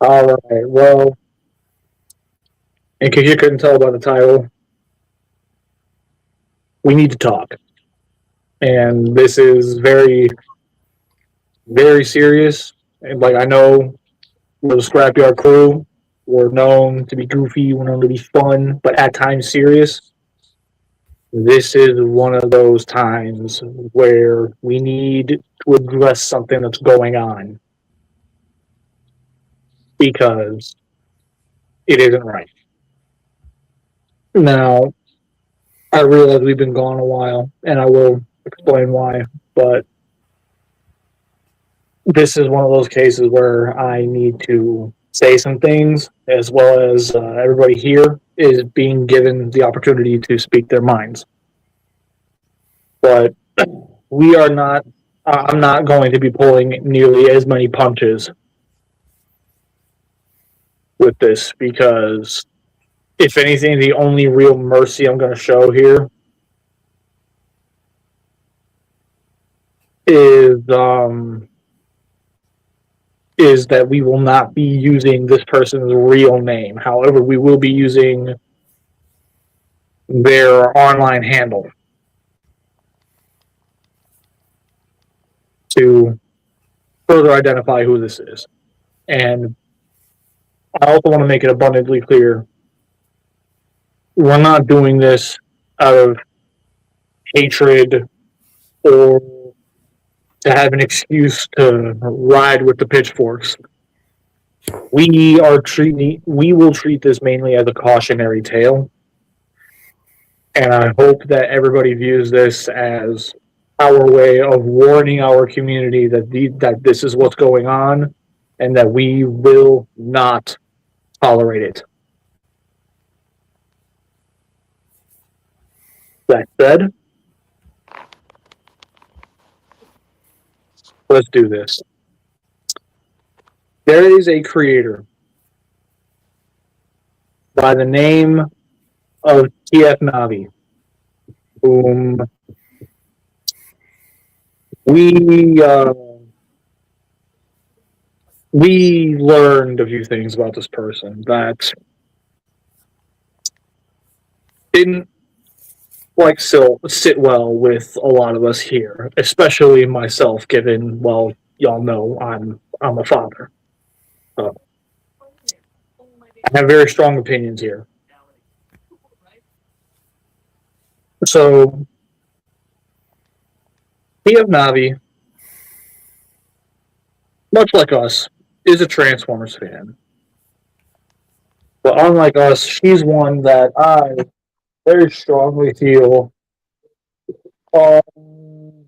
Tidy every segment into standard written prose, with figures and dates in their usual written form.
All right. Well, in case you couldn't tell by the title, we need to talk, and this is very, very serious. And like I know, we're the Scrapyard Crew. We're known to be goofy. We're known to be fun, but at times serious. This is one of those times where we need to address something that's going on because it isn't right. Now, I realize we've been gone a while, and I will explain why, but this is one of those cases where I need to say some things, as well as everybody here is being given the opportunity to speak their minds. But we are not, I'm not going to be pulling nearly as many punches with this because, if anything, the only real mercy I'm going to show here is is that we will not be using this person's real name. However, we will be using their online handle to further identify who this is. And I also want to make it abundantly clear we're not doing this out of hatred or to have an excuse to ride with the pitchforks. We will treat this mainly as a cautionary tale. And I hope that everybody views this as our way of warning our community that this is what's going on and that we will not tolerate it. That said, let's do this. There is a creator by the name of TF Navi, whom we we learned a few things about this person that didn't like sit well with a lot of us here, especially myself. Given, well, y'all know I'm a father. I have very strong opinions here. So, TF Navi, much like us, is a Transformers fan. But unlike us, she's one that I very strongly feel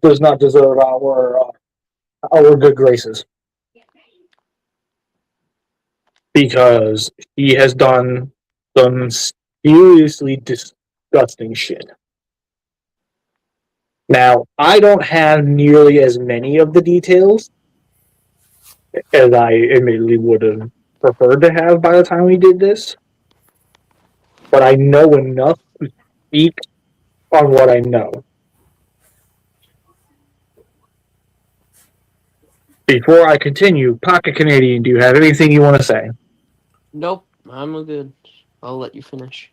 does not deserve our good graces because he has done some seriously disgusting shit. Now, I don't have nearly as many of the details as I admittedly would have preferred to have by the time we did this, but I know enough to speak on what I know. Before I continue, Pocket Canadian, do you have anything you want to say? Nope, I'm good. I'll let you finish.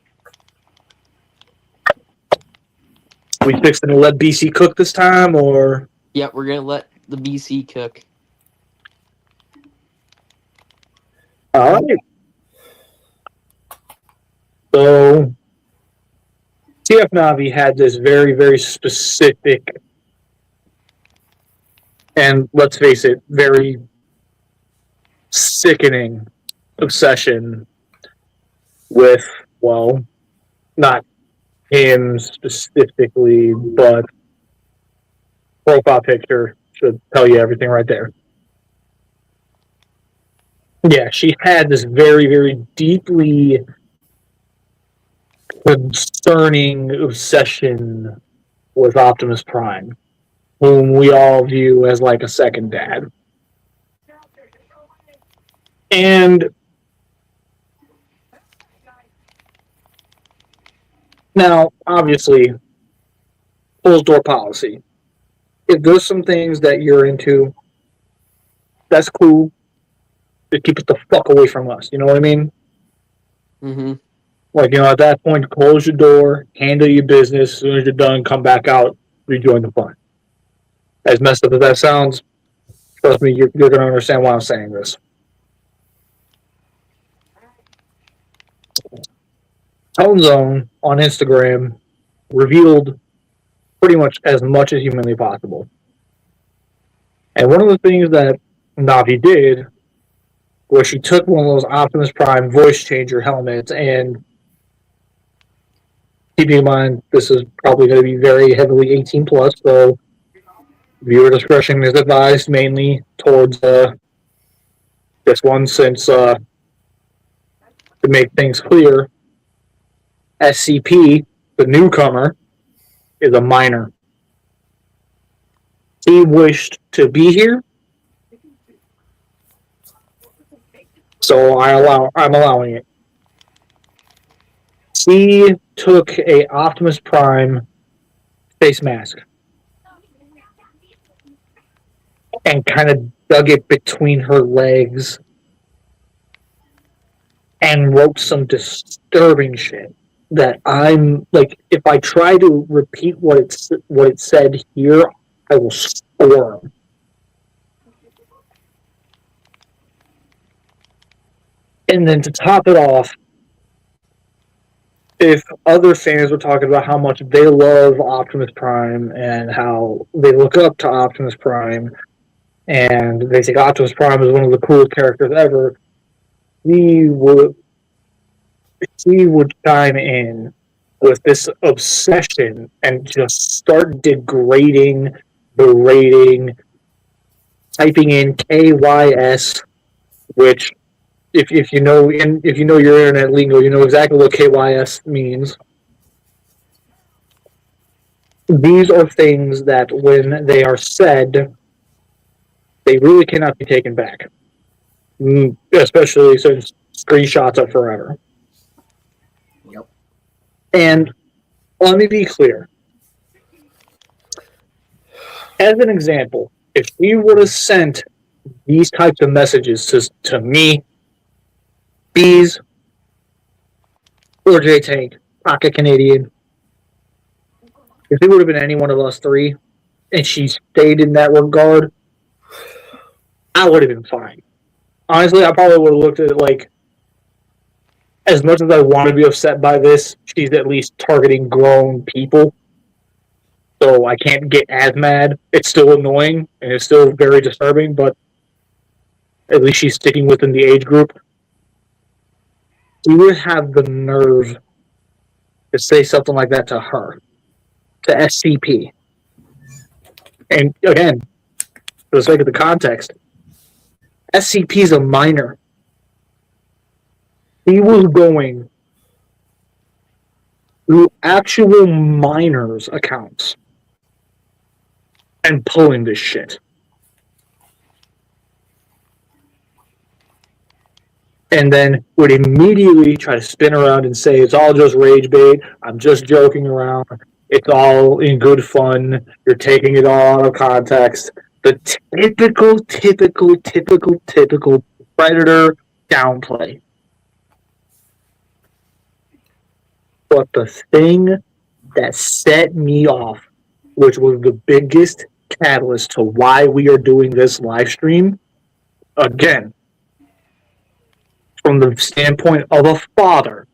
We fixing to let BC cook this time, or Yeah, we're gonna let the BC cook. all right? So TF Navi had this very, very specific, and let's face it, very sickening obsession with, well, not him specifically, but profile picture should tell you everything right there. Yeah, she had this very, very deeply concerning obsession with Optimus Prime, whom we all view as like a second dad. And now, obviously, closed door policy. If there's some things that you're into, that's cool. to keep it the fuck away from us. You know what I mean? Mm-hmm. Like, at that point, close your door, handle your business. As soon as you're done, come back out, rejoin the fun. As messed up as that sounds, trust me, you're going to understand why I'm saying this. Tone Zone on Instagram revealed pretty much as humanly possible. And one of the things that Navi did was she took one of those Optimus Prime voice changer helmets, and keeping in mind this is probably going to be very heavily 18 plus, so viewer discretion is advised, mainly towards this one, since to make things clear, SCP, the newcomer, is a minor. He wished to be here, so I'm allowing it. He took a Optimus Prime face mask and kind of dug it between her legs and wrote some disturbing shit that I'm like, if I try to repeat what it said here, I will squirm. And then to top it off, if other fans were talking about how much they love Optimus Prime and how they look up to Optimus Prime and they think Optimus Prime is one of the coolest characters ever, he would chime in with this obsession and just start degrading, berating, typing in KYS, which if you know your internet lingo, you know exactly what KYS means. These are things that, when they are said, they really cannot be taken back. Especially since screenshots are forever. Yep. And let me be clear. As an example, if we would have sent these types of messages to me, Bees, or J-Tank, Pocket Canadian, if it would have been any one of us three, and she stayed in that regard, I would have been fine. Honestly, I probably would have looked at it like, as much as I want to be upset by this, she's at least targeting grown people. So I can't get as mad. It's still annoying, and it's still very disturbing, but at least she's sticking within the age group. You would have the nerve to say something like that to her, to SCP. And again, for the sake of the context, SCP is a minor. He was going through actual minors' accounts and pulling this shit. And then would immediately try to spin around and say, it's all just rage bait, I'm just joking around, it's all in good fun, you're taking it all out of context. The typical Predator downplay. But the thing that set me off, which was the biggest catalyst to why we are doing this live stream, again, from the standpoint of a father,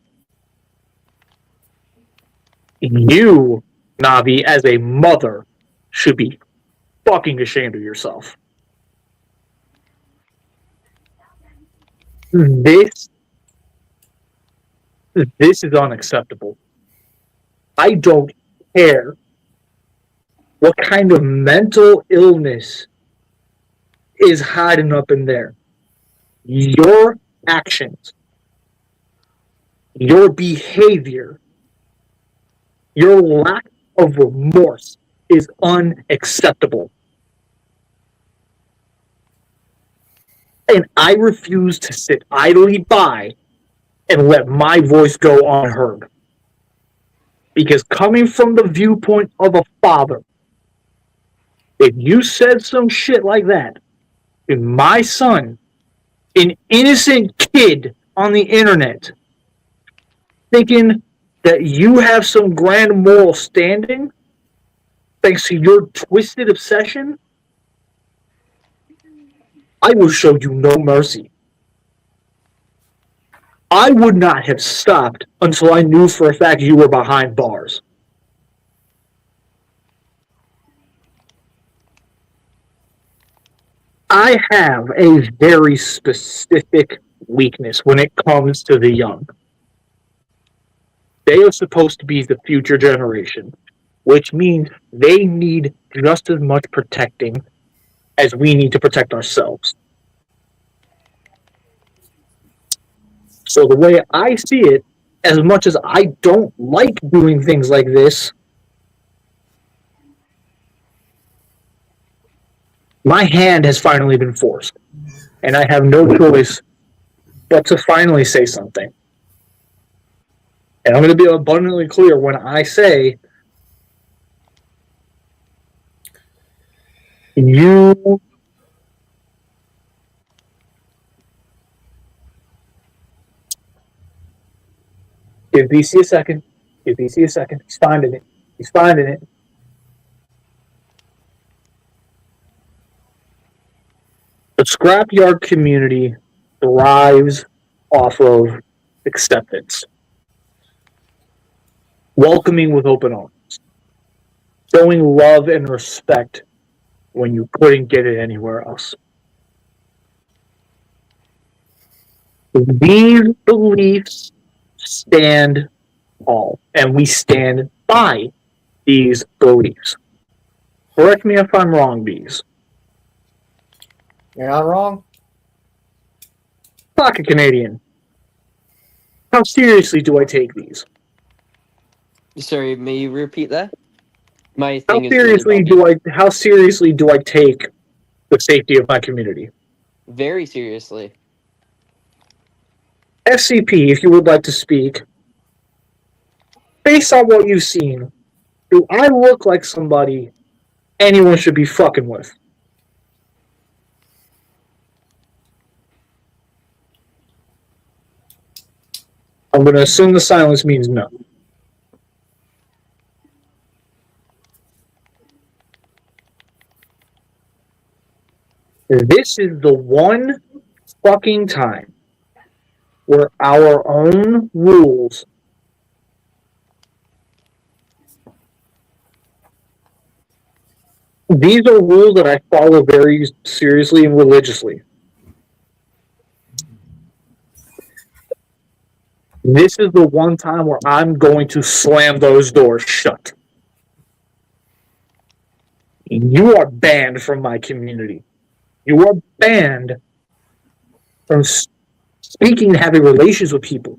you, Navi, as a mother, should be fucking ashamed of yourself. This is unacceptable. I don't care what kind of mental illness is hiding up in there. Your actions, your behavior, your lack of remorse is unacceptable. And I refuse to sit idly by and let my voice go unheard. Because coming from the viewpoint of a father, if you said some shit like that to my son, an innocent kid on the internet thinking that you have some grand moral standing thanks to your twisted obsession, I will show you no mercy. I would not have stopped until I knew for a fact you were behind bars. I have a very specific weakness when it comes to the young. They are supposed to be the future generation, which means they need just as much protecting as we need to protect ourselves. So the way I see it, as much as I don't like doing things like this, my hand has finally been forced, and I have no choice but to finally say something. And I'm going to be abundantly clear when I say you give BC a second. Give BC a second. He's finding it. He's finding it. The scrapyard community thrives off of acceptance, welcoming with open arms, showing love and respect when you couldn't get it anywhere else. These beliefs stand tall, and we stand by these beliefs. Correct me if I'm wrong, Bees. You're not wrong. Fuck a Canadian. How seriously do I take these? Sorry, may you repeat that? My How thing is really bumpy. how seriously do I take the safety of my community? Very seriously. SCP, if you would like to speak, based on what you've seen, do I look like somebody anyone should be fucking with? I'm going to assume the silence means no. This is the one fucking time where our own rules these are rules that I follow very seriously and religiously. This is the one time where I'm going to slam those doors shut. You are banned from my community. You are banned from speaking and having relations with people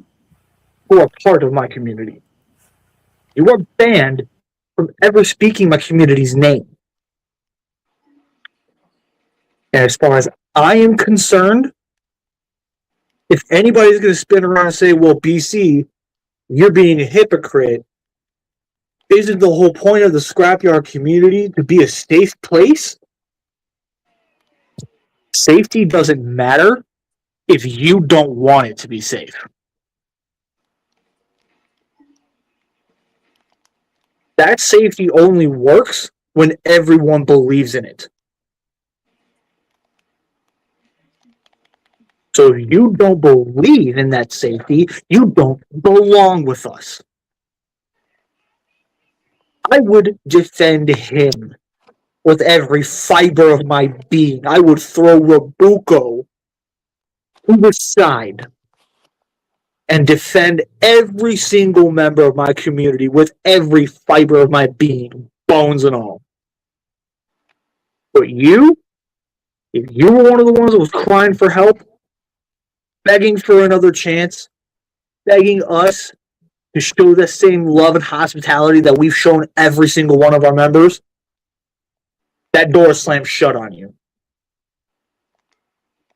who are part of my community. You are banned from ever speaking my community's name. And as far as I am concerned, if anybody's going to spin around and say, well, BC, you're being a hypocrite, isn't the whole point of the scrapyard community to be a safe place? Safety doesn't matter if you don't want it to be safe. That safety only works when everyone believes in it. So if you don't believe in that safety, you don't belong with us. I would defend him with every fiber of my being. I would throw Rabuko to the side and defend every single member of my community with every fiber of my being, bones and all. But you, if you were one of the ones that was crying for help, begging for another chance, begging us to show the same love and hospitality that we've shown every single one of our members, that door slammed shut on you.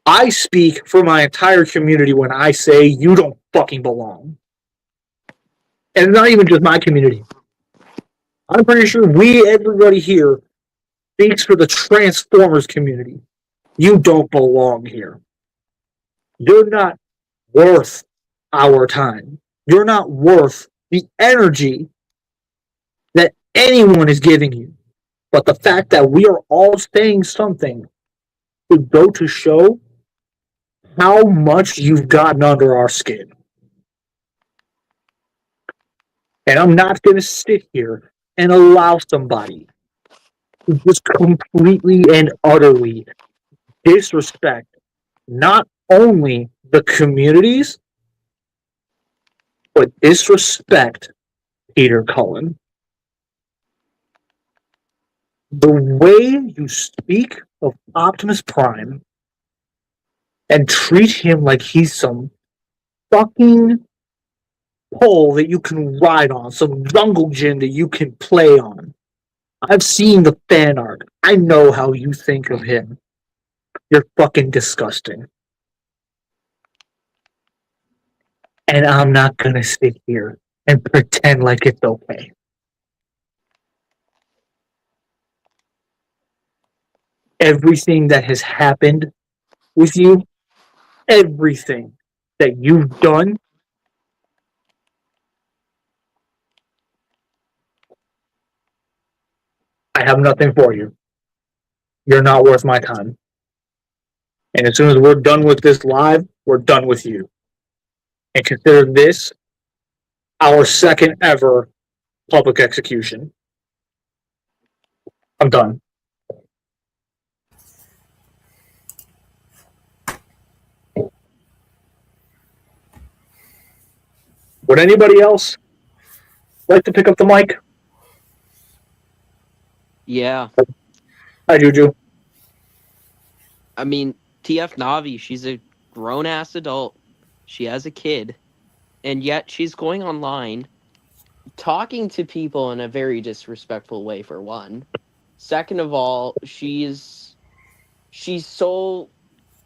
I speak for my entire community when I say you don't fucking belong. And it's not even just my community. I'm pretty sure everybody here, speaks for the Transformers community. You don't belong here. You're not worth our time. You're not worth the energy that anyone is giving you. But the fact that we are all saying something would go to show how much you've gotten under our skin. And I'm not going to sit here and allow somebody to just completely and utterly disrespect not only the communities, but disrespect Peter Cullen. The way you speak of Optimus Prime and treat him like he's some fucking pole that you can ride on, some jungle gym that you can play on. I've seen the fan art. I know how you think of him. You're fucking disgusting. And I'm not gonna sit here and pretend like it's okay. Everything that has happened with you, everything that you've done, I have nothing for you. You're not worth my time. And as soon as we're done with this live, we're done with you. And consider this our second ever public execution. I'm done. Would anybody else like to pick up the mic? Yeah. Hi, Juju. I mean, TF Navi, she's a grown-ass adult. She has a kid. And yet she's going online, talking to people in a very disrespectful way, for one. Second of all, she's so...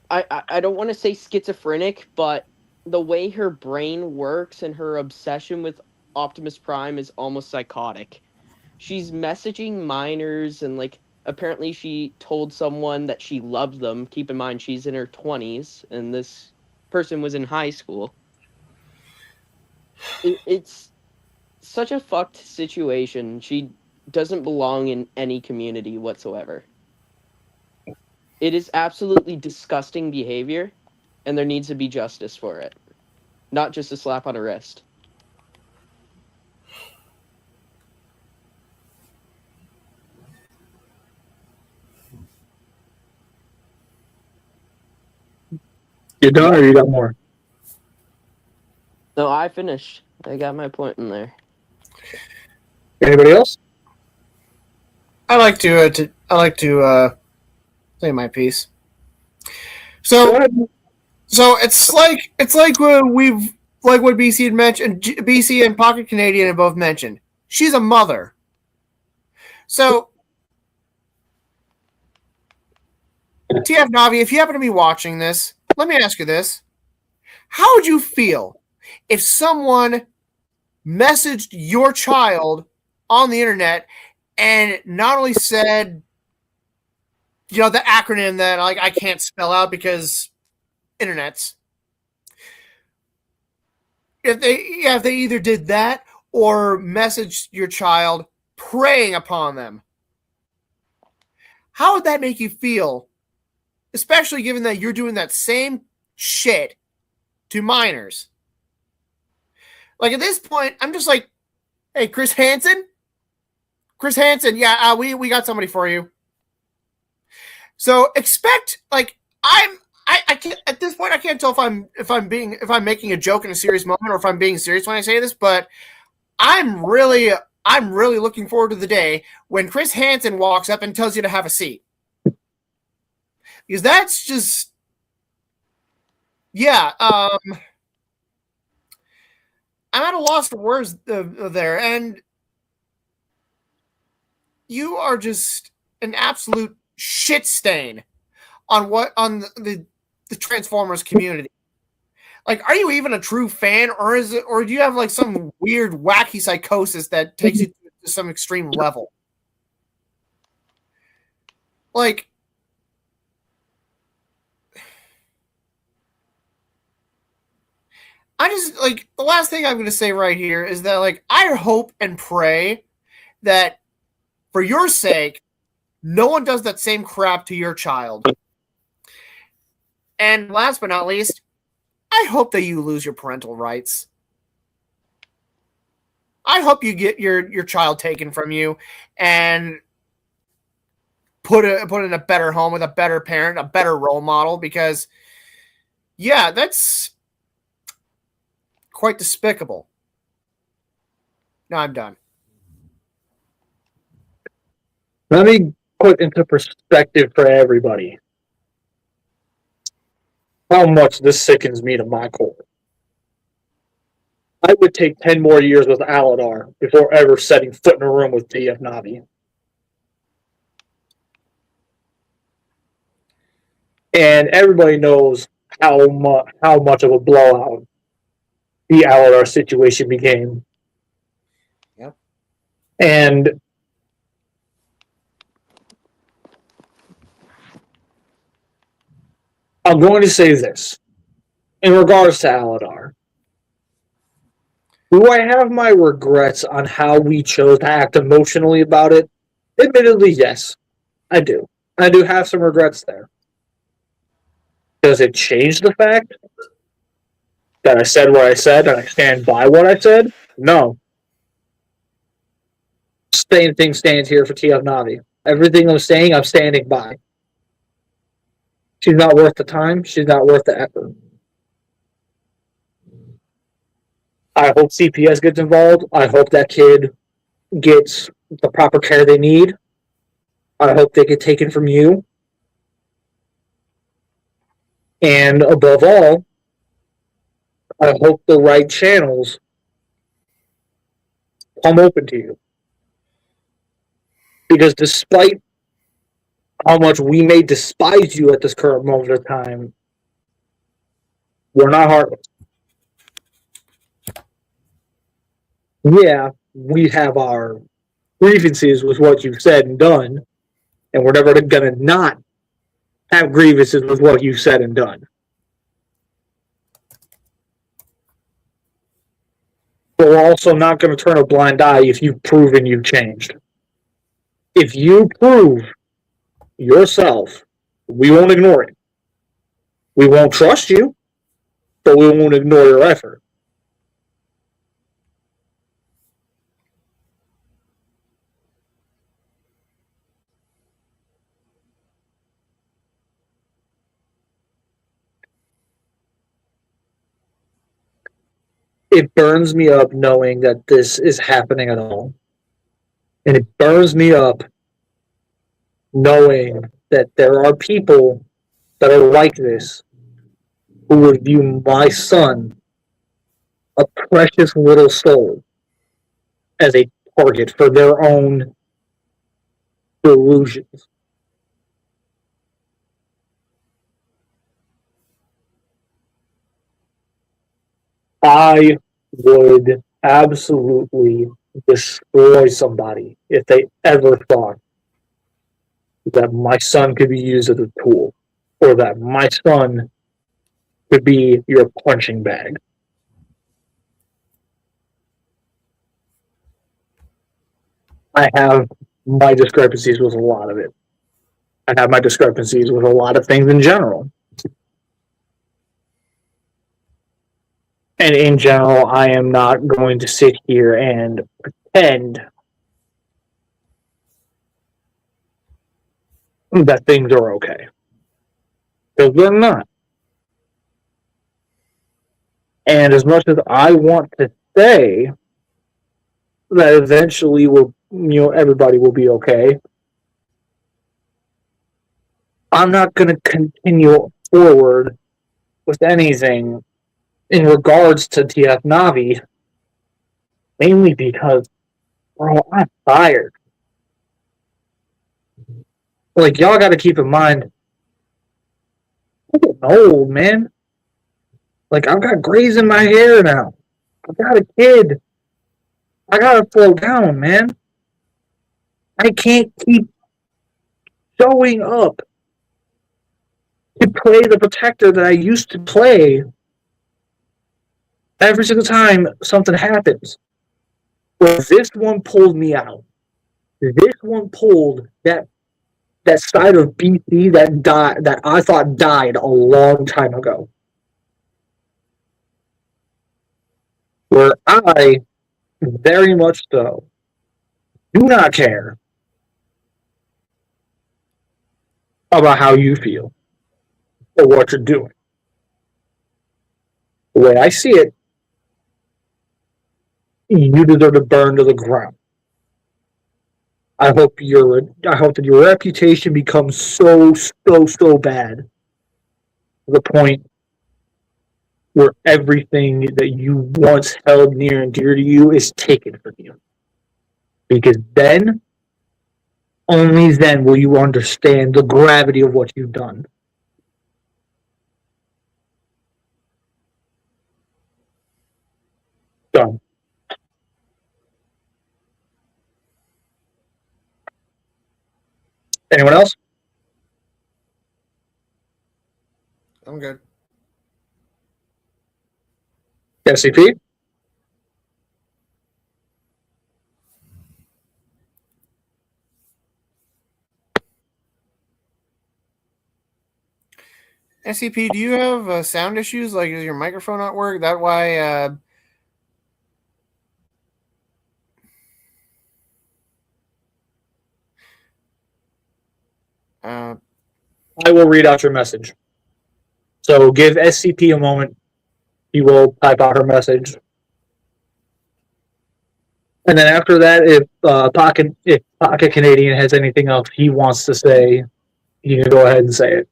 I don't want to say schizophrenic, but the way her brain works and her obsession with Optimus Prime is almost psychotic. She's messaging minors and, like, apparently she told someone that she loved them. Keep in mind, she's in her 20s, and this person was in high school. It's such a fucked situation. She doesn't belong in any community whatsoever. It is absolutely disgusting behavior, and there needs to be justice for it. Not just a slap on a wrist. You done or you got more? No, I finished. I got my point in there. Anybody else? I like to say my piece. So it's like what BC had mentioned. BC and Pocket Canadian have both mentioned. She's a mother. So TF Navi, if you happen to be watching this, let me ask you this: how would you feel if someone messaged your child on the internet and not only said, the acronym that I can't spell out because internets. If they either did that or messaged your child preying upon them, how would that make you feel? Especially given that you're doing that same shit to minors. Like at this point, I'm just like, hey, Chris Hansen, yeah, we got somebody for you. So expect I can't at this point. I can't tell if I'm making a joke in a serious moment or if I'm being serious when I say this. But I'm really looking forward to the day when Chris Hansen walks up and tells you to have a seat, because that's just I'm at a loss for words there, and you are just an absolute shit stain on the Transformers community. Like, are you even a true fan, or do you have like some weird wacky psychosis that takes you to some extreme level? Like, I just like the last thing I'm going to say right here is that like I hope and pray that for your sake, no one does that same crap to your child. And last but not least, I hope that you lose your parental rights. I hope you get your child taken from you and put in a better home with a better parent, a better role model, because yeah, that's quite despicable. No, I'm done. Let me put into perspective for everybody how much this sickens me to my core. I would take 10 more years with Aladar before ever setting foot in a room with TF Navi. And everybody knows how much of a blowout the Aladar situation became. Yep. And I'm going to say this in regards to Aladar. Do I have my regrets on how we chose to act emotionally about it? Admittedly, yes, I do. I do have some regrets there. Does it change the fact that I said what I said and I stand by what I said? No. Same thing stands here for TF Navi. Everything I'm saying, I'm standing by. She's not worth the time. She's not worth the effort. I hope CPS gets involved. I hope that kid gets the proper care they need. I hope they get taken from you. And above all, I hope the right channels come open to you. Because despite how much we may despise you at this current moment of time, we're not heartless. Yeah, we have our grievances with what you've said and done, and we're never going to not have grievances with what you've said and done. But we're also not going to turn a blind eye if you've proven you've changed. If you prove yourself, we won't ignore it. We won't trust you, but we won't ignore your effort. It burns me up knowing that this is happening at all. And it burns me up knowing that there are people that are like this who would view my son, a precious little soul, as a target for their own delusions. I would absolutely destroy somebody if they ever thought that my son could be used as a tool or that my son could be your punching bag. I have my discrepancies with a lot of it. I have my discrepancies with a lot of things in general. And in general, I am not going to sit here and pretend that things are okay. Because they're not. And as much as I want to say that eventually everybody will be okay, I'm not going to continue forward with anything in regards to TF Navi, mainly because, bro, I'm tired. Like, y'all got to keep in mind, I'm getting old, man. Like, I've got grays in my hair now. I've got a kid. I gotta slow down, man. I can't keep showing up to play the protector that I used to play Every single time something happens, well, this one pulled me out. This one pulled that side of BC that I thought died a long time ago. Where I very much so do not care about how you feel or what you're doing. The way I see it, you deserve to burn to the ground. I hope that your reputation becomes so bad to the point where everything that you once held near and dear to you is taken from you. Because then, only then will you understand the gravity of what you've done. Done. Anyone else? I'm good. SCP? SCP, do you have sound issues? Like, is your microphone not work? That why? I will read out your message. So give SCP a moment. He will type out her message. And then after that, if Pocket Canadian has anything else he wants to say, he can go ahead and say it.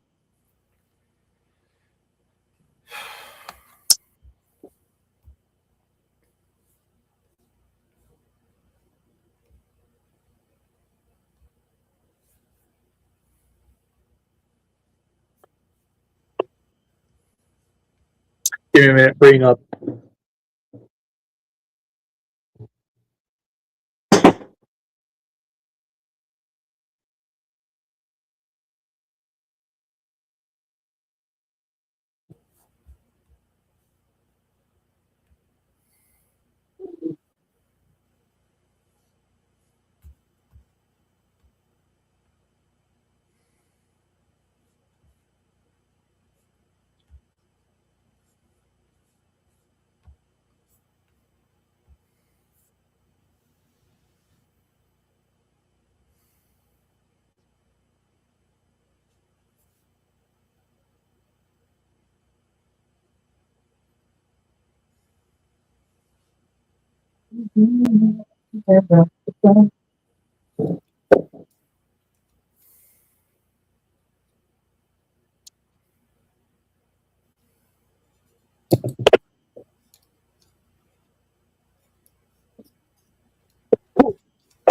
Give me a minute, bring up.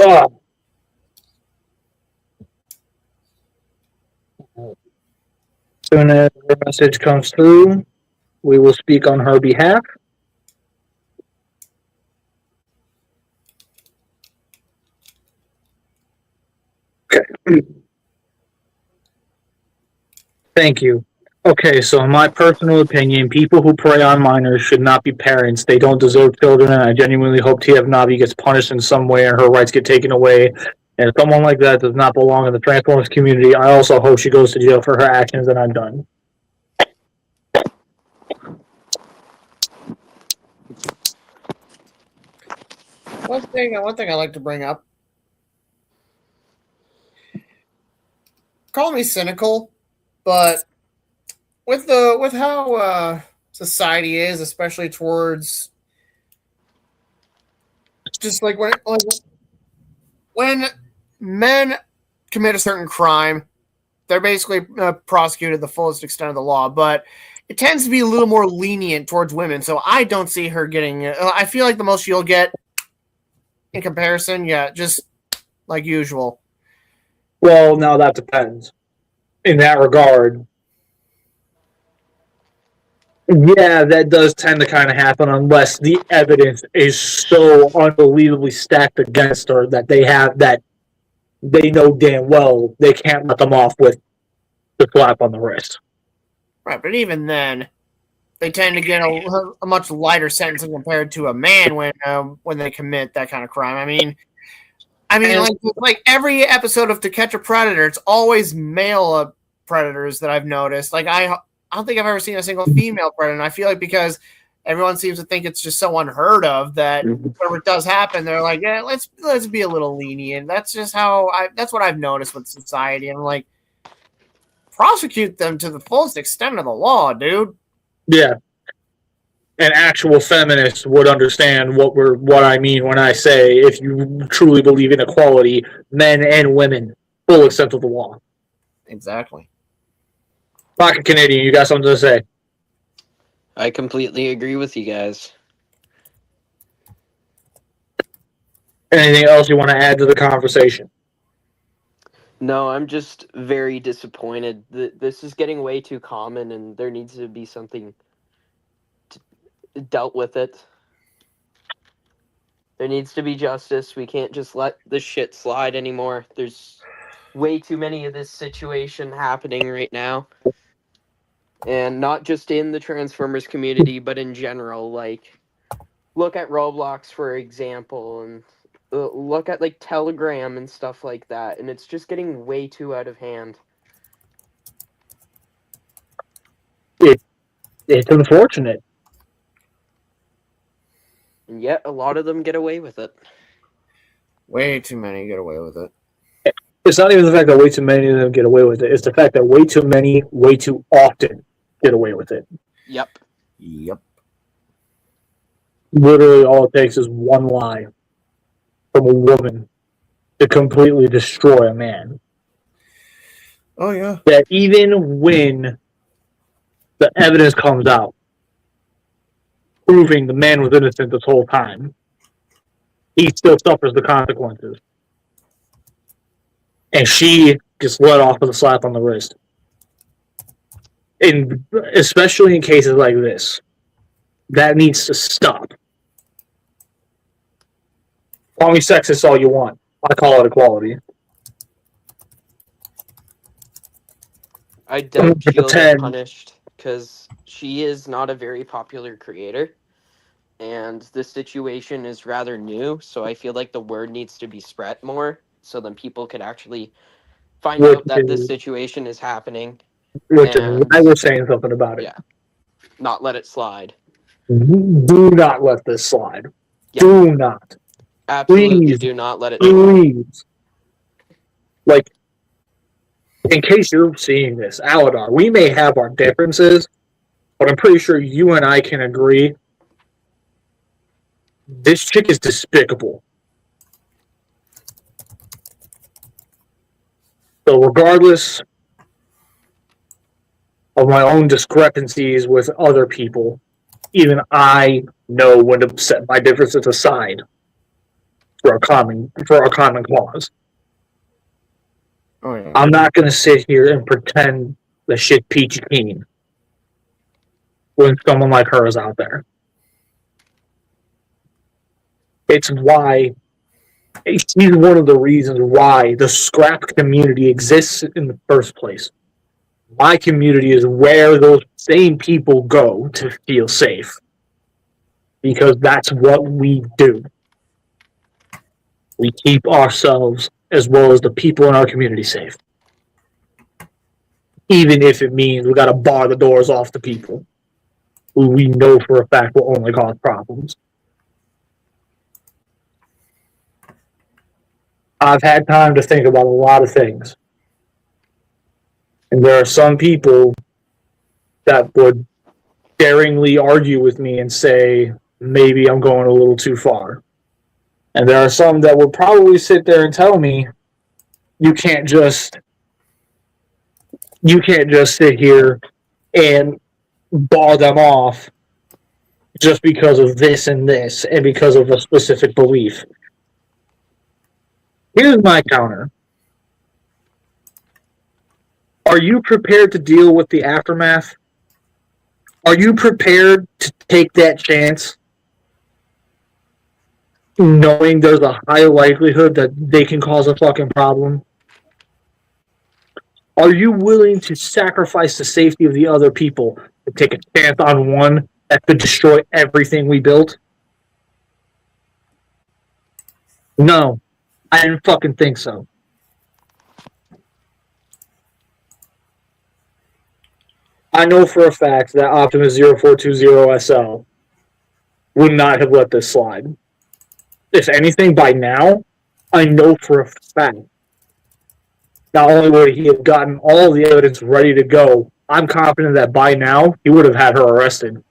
As soon as her message comes through, we will speak on her behalf. Okay. Thank you. Okay, so in my personal opinion, people who prey on minors should not be parents. They don't deserve children, and I genuinely hope TF Navi gets punished in some way and her rights get taken away. And if someone like that does not belong in the Transformers community, I also hope she goes to jail for her actions, and I'm done. One thing I like to bring up. Call me cynical, but with how society is, especially towards just like when men commit a certain crime, they're basically prosecuted the fullest extent of the law, but it tends to be a little more lenient towards women. So I don't see her getting. I feel like the most she'll get in comparison, yeah, just like usual. Well, now that depends. In that regard, yeah, that does tend to kind of happen unless the evidence is so unbelievably stacked against her that they know damn well they can't let them off with the slap on the wrist. Right, but even then, they tend to get a much lighter sentence compared to a man when they commit that kind of crime. I mean, like every episode of To Catch a Predator, it's always male predators that I've noticed. Like I don't think I've ever seen a single female predator. And I feel like because everyone seems to think it's just so unheard of that whenever it does happen, they're like, yeah, let's be a little lenient. That's just that's what I've noticed with society. And I'm like, prosecute them to the fullest extent of the law, dude. Yeah. An actual feminist would understand what I mean when I say if you truly believe in equality, men and women, full extent of the law. Exactly. Pocket Canadian, you got something to say? I completely agree with you guys. Anything else you want to add to the conversation? No, I'm just very disappointed. This is getting way too common, and there needs to be something dealt with it. There needs to be justice. We can't just let this shit slide anymore. There's way too many of this situation happening right now. And not just in the Transformers community, but in general. Like, look at Roblox, for example, and look at, like, Telegram and stuff like that. And it's just getting way too out of hand. It's unfortunate. And yet, a lot of them get away with it. Way too many get away with it. It's not even the fact that way too many of them get away with it. It's the fact that way too many, way too often get away with it. Yep. Literally, all it takes is one lie from a woman to completely destroy a man. Oh, yeah. That even when the evidence comes out, proving the man was innocent this whole time, he still suffers the consequences. And she gets let off with a slap on the wrist. And especially in cases like this, that needs to stop. Call me sexist all you want. I call it equality. I don't feel Pretend. punished because she is not a very popular creator. And this situation is rather new, so I feel like the word needs to be spread more so then people can actually find out that this situation is happening. Which is why we're saying something about it. Yeah. Not let it slide. Do not let this slide. Yeah. Do not. Absolutely Please. do not let it slide. Please. Like, in case you're seeing this, Aladar, we may have our differences, but I'm pretty sure you and I can agree this chick is despicable. So regardless of my own discrepancies with other people, even I know when to set my differences aside for a common cause. Oh, yeah. I'm not going to sit here and pretend the shit peachy keen when someone like her is out there. It's why she's one of the reasons why the scrap community exists in the first place. My community is where those same people go to feel safe. Because that's what we do. We keep ourselves as well as the people in our community safe. Even if it means we gotta bar the doors off the people who we know for a fact will only cause problems. I've had time to think about a lot of things. And there are some people that would daringly argue with me and say, maybe I'm going a little too far. And there are some that would probably sit there and tell me, you can't just sit here and bar them off just because of this and this and because of a specific belief. Here's my counter. Are you prepared to deal with the aftermath? Are you prepared to take that chance, knowing there's a high likelihood that they can cause a fucking problem? Are you willing to sacrifice the safety of the other people to take a chance on one that could destroy everything we built? No, I didn't fucking think so. I know for a fact that Optimus 0420SL would not have let this slide. If anything, by now, I know for a fact, not only would he have gotten all the evidence ready to go, I'm confident that by now, he would have had her arrested.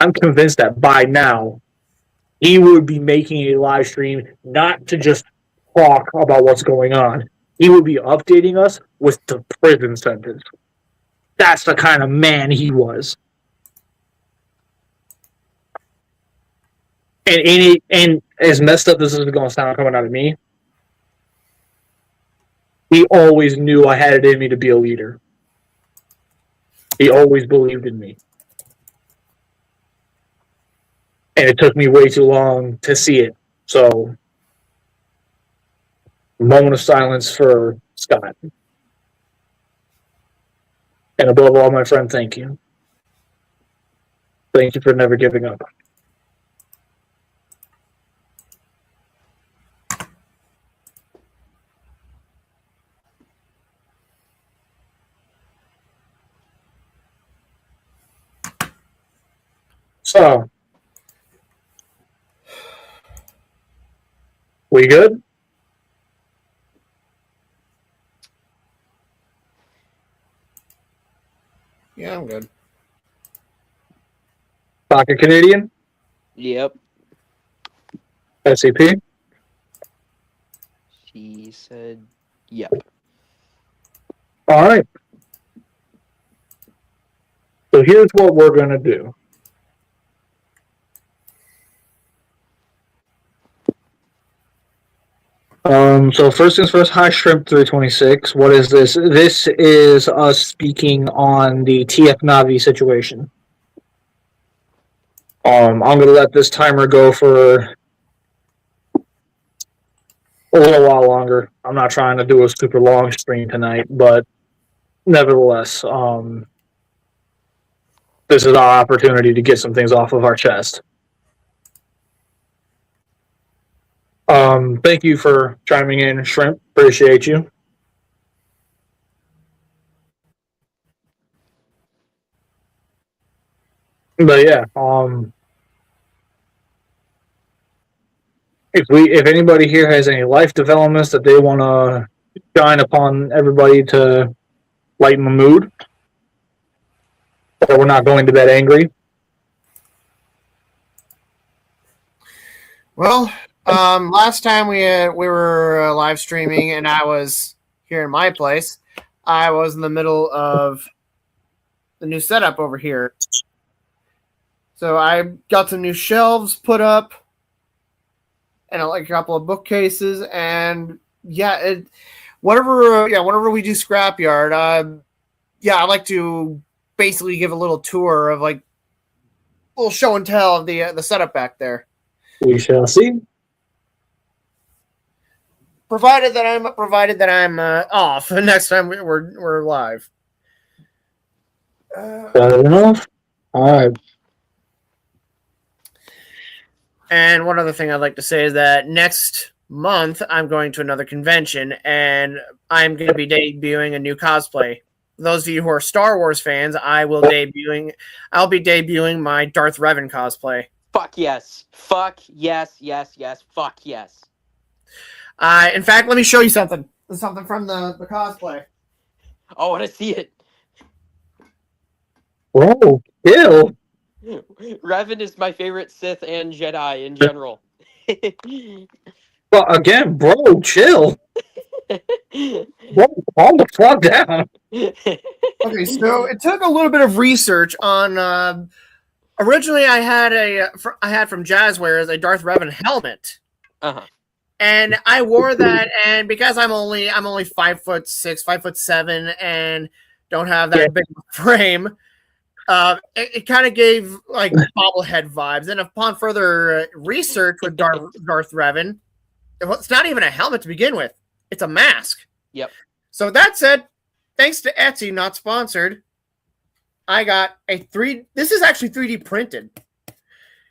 I'm convinced that by now, he would be making a live stream not to just talk about what's going on. He would be updating us with the prison sentence. That's the kind of man he was. And as messed up as this is going to sound coming out of me, he always knew I had it in me to be a leader. He always believed in me. And it took me way too long to see it. So, moment of silence for Scott. And above all, my friend, thank you. Thank you for never giving up. So, we good? Yeah, I'm good. Pocket Canadian? Yep. SCP? She said, yep. All right. So here's what we're going to do. So first things first, hi Shrimp 326. What is this? This is us speaking on the TF Navi situation. I'm going to let this timer go for a little while longer. I'm not trying to do a super long stream tonight, but nevertheless, this is our opportunity to get some things off of our chest. Thank you for chiming in, Shrimp. Appreciate you. But yeah, if anybody here has any life developments that they want to shine upon everybody to lighten the mood, or we're not going to bed angry. Well, last time we were live streaming and I was here in my place, I was in the middle of the new setup over here. So I got some new shelves put up and like a couple of bookcases, and whenever we do Scrapyard, I like to basically give a little tour of like a little show and tell of the setup back there. We shall see. Provided that I'm off next time we're live. Fair enough. All right. And one other thing I'd like to say is that next month I'm going to another convention and I'm going to be debuting a new cosplay. For those of you who are Star Wars fans, I'll be debuting my Darth Revan cosplay. Fuck yes. Fuck yes, yes, yes. Fuck yes. In fact, let me show you something. Something from the cosplay. I want to see it. Whoa, kill. Revan is my favorite Sith and Jedi in general. Well, again, bro, chill. Bro, calm the fuck down. Okay, so it took a little bit of research on. Originally, I had from Jazzwares a Darth Revan helmet. Uh-huh. And I wore that, and because I'm only 5'6", 5'7", and don't have that big frame, it kind of gave like bobblehead vibes. And upon further research with Darth Revan, it's not even a helmet to begin with; it's a mask. Yep. So that said, thanks to Etsy, not sponsored, I got a 3. This is actually 3D printed.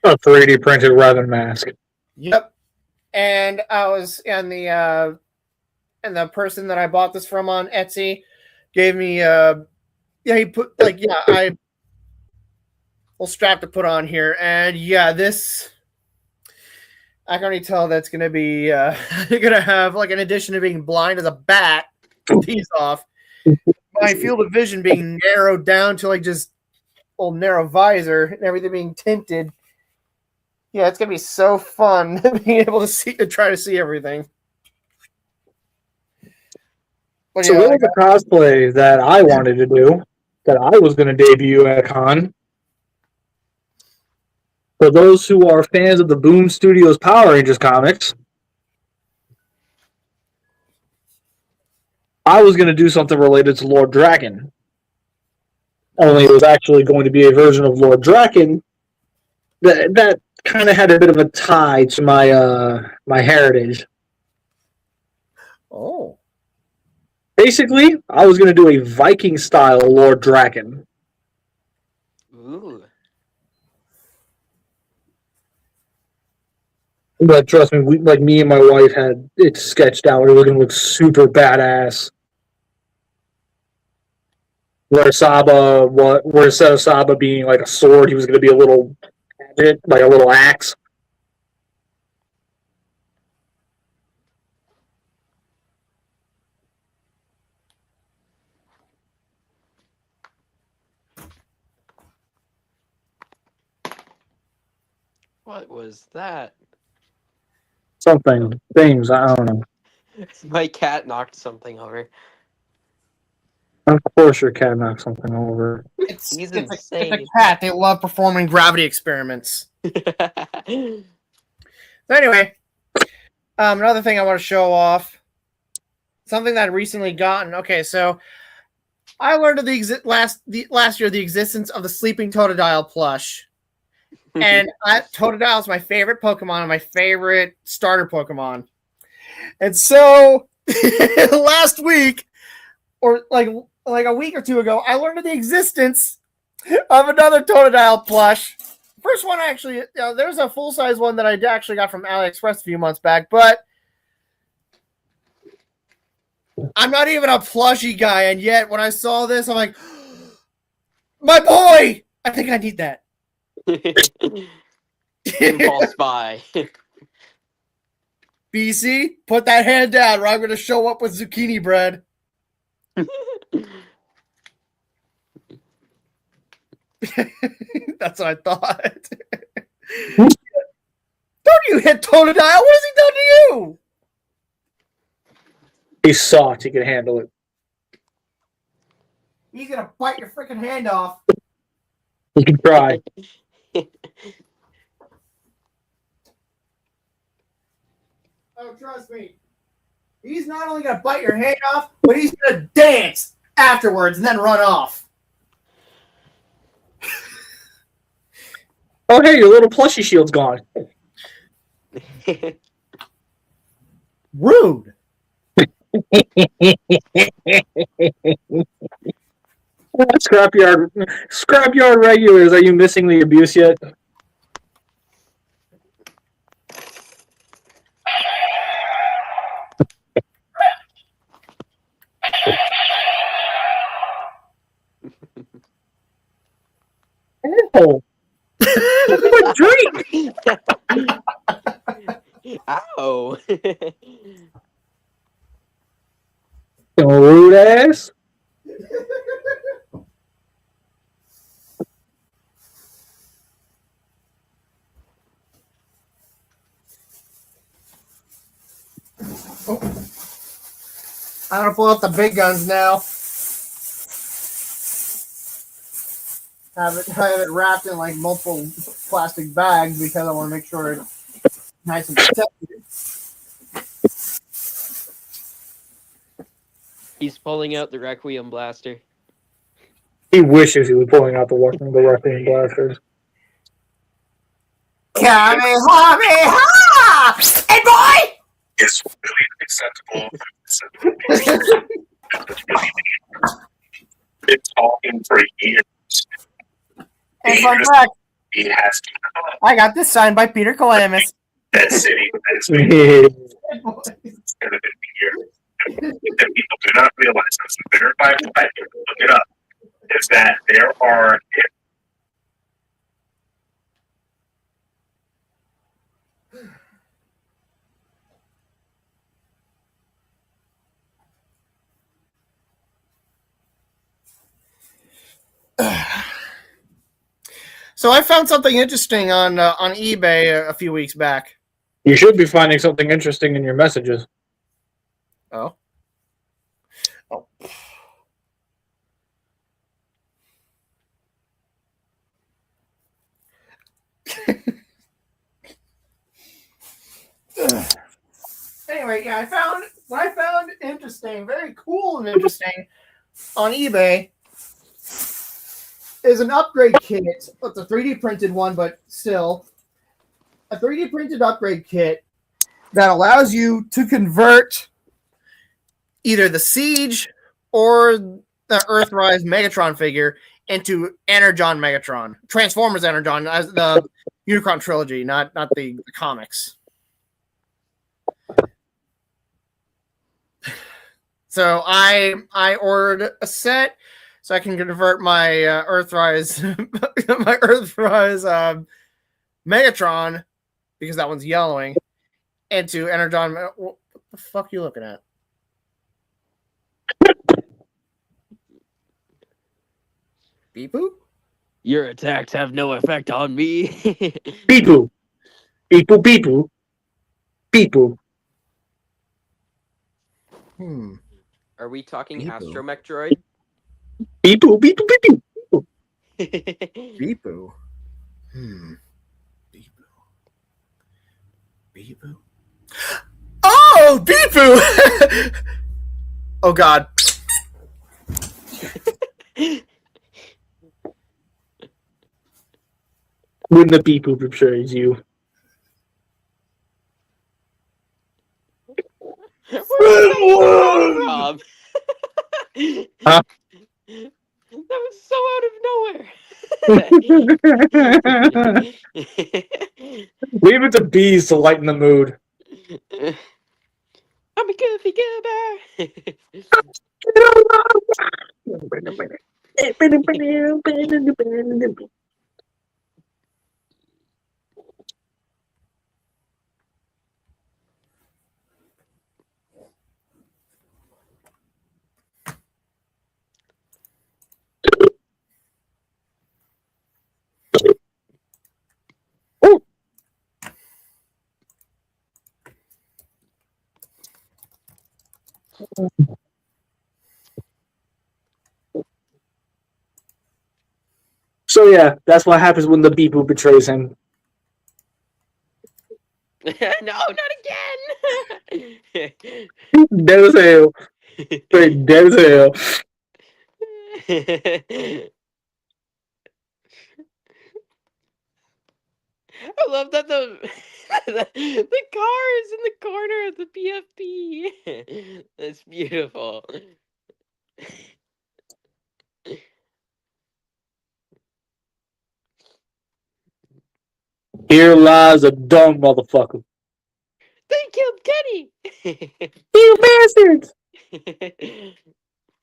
A 3D printed resin mask. Yep. And I was and the person that I bought this from on Etsy gave me he put I little strap to put on here, and this I can already tell that's gonna be gonna have, like, in addition to being blind as a bat, these off, my field of vision being narrowed down to like just old narrow visor and everything being tinted. Yeah, it's gonna be so fun being able to try to see everything. So what was the cosplay that I wanted to do, that I was going to debut at con? For those who are fans of the Boom Studios Power Rangers comics, I was going to do something related to Lord Draken. Only it was actually going to be a version of Lord Draken that kind of had a bit of a tie to my heritage. Oh. Basically, I was going to do a Viking-style Lord Draken. Ooh. But trust me, me and my wife had it sketched out. It was going to look super badass. Instead of Saba being like a sword, he was going to be a little gadget, like a little axe. What was that? Things, I don't know. My cat knocked something over. Of course your cat knocked something over. It's insane. a cat. They love performing gravity experiments. So anyway, another thing I want to show off, something that I recently gotten. Okay, so I learned of last year the existence of the Sleeping Totodile plush. And Totodile is my favorite Pokemon and my favorite starter Pokemon. And so last week, or like a week or two ago, I learned of the existence of another Totodile plush. First one, actually, there's a full-size one that I actually got from AliExpress a few months back, but I'm not even a plushie guy, and yet when I saw this, I'm like, my boy! I think I need that. Impulse buy. BC, put that hand down or I'm going to show up with zucchini bread. That's what I thought. Don't you hit Totodile? What has he done to you? He's soft. He can handle it. He's going to bite your freaking hand off. He can try. Oh, trust me. He's not only going to bite your hand off, but he's going to dance afterwards and then run off. Oh, hey, your little plushie shield's gone. Rude. Scrapyard regulars, are you missing the abuse yet? Oh. What drink? Ow. Rude ass. Oh. I'm going to pull out the big guns now. Have it wrapped in like multiple plastic bags because I want to make sure it's nice and protected. He's pulling out the Requiem blaster. He wishes he was pulling out the Requiem blasters. Kamehameha! Hey, boy! Is really unacceptable. Been talking for years. And fun fact, He has to I got this signed by Peter Calamus. that city that is going to be here. That people do not realize, that's a verifiable fact, if you look it up, is that there are So I found something interesting on eBay a few weeks back. You should be finding something interesting in your messages. Oh. Oh. Anyway, yeah, what I found interesting, very cool and interesting on eBay is an upgrade kit. It's a 3D printed one, but still a 3D printed upgrade kit that allows you to convert either the Siege or the Earthrise Megatron figure into Energon Megatron, Transformers Energon, as the Unicron trilogy, not the comics. So I ordered a set so I can convert my Earthrise Megatron, because that one's yellowing, into Energon. What the fuck are you looking at? Beep boop? Your attacks have no effect on me. Beep-boo. Beep-boo, beep-boo. Beep-boo. Are we talking Beep-boo. Astromech Droid? Beep-boo, beep-boo, beep-boo. Beep-boo. Beep-boo. Beep-boo. Oh, Beep-boo! Oh, God. When the beep-boo betrays you. Rob. Huh? That was so out of nowhere. Leave it to bees to lighten the mood. I'm a goofy goober. So yeah, that's what happens when the beep-boo betrays him. No, not again. Dead as hell. Straight dead as hell. I love that the the car is in the corner of the PFP. That's beautiful. Here lies a dumb motherfucker. They killed Kenny. You bastards!